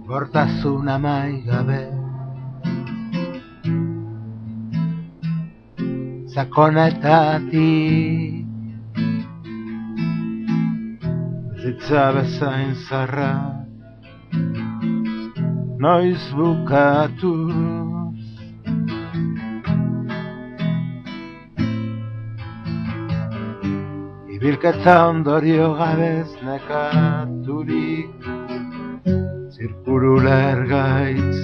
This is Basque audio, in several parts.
Gortasun amaigabe sakonetatik bizitza bezain zarra noiz bukatuz ibilketa ondorio gabez nekaturik zirkuru lergaitz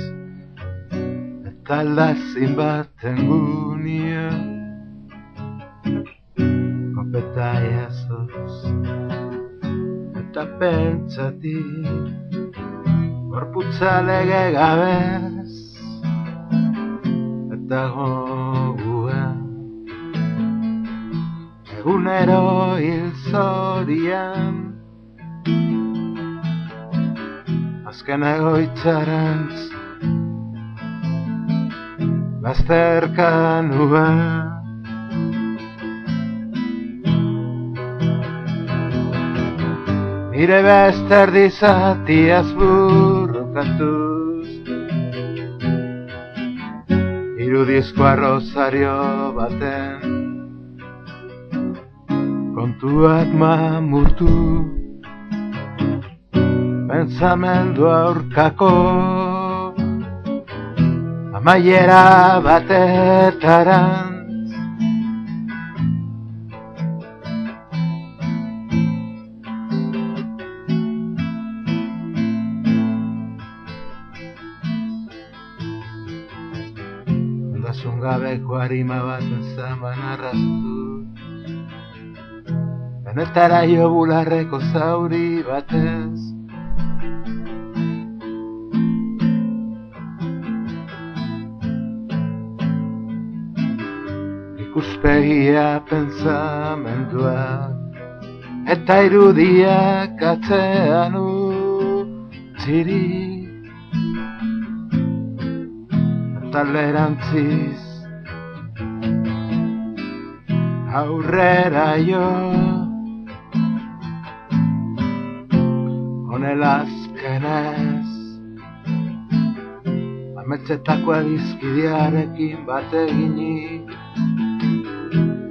eta aldazin baten gunia kopeta jazoz eta pentsatik gorputza lege gabez eta gogua egunero hil zorian azken egoitzarantz bazterkan nua nire beste erdizatiaz burrokatuz irudizko arrozario baten kontuak mamurtu pentsamendu aurkako amaiera batetarantz ondasun gabeko harima baten zaman arraztu benetara jo bularreko zauri batez ikuspegia pentsamendua eta irudiak atzean utzirik eta lerantziz aurrera jo honela azkenez ametsetako adizkidearekin bat eginik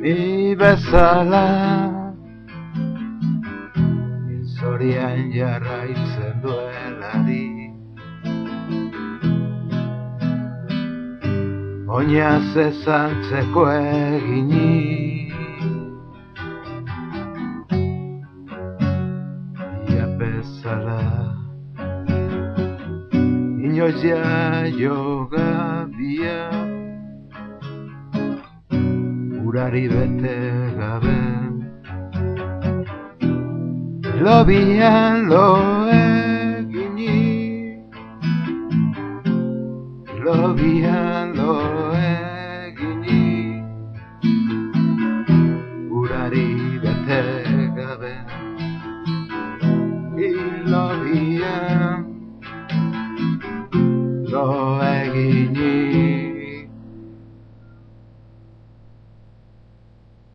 ni bezala zorian jarraitzen duelari oinaz ezantzeko eginik ia bezala inoiz jaio gabia urari bete gabe lobian lo eginik lobian lo eginik urari bete gabe lobian lo eginik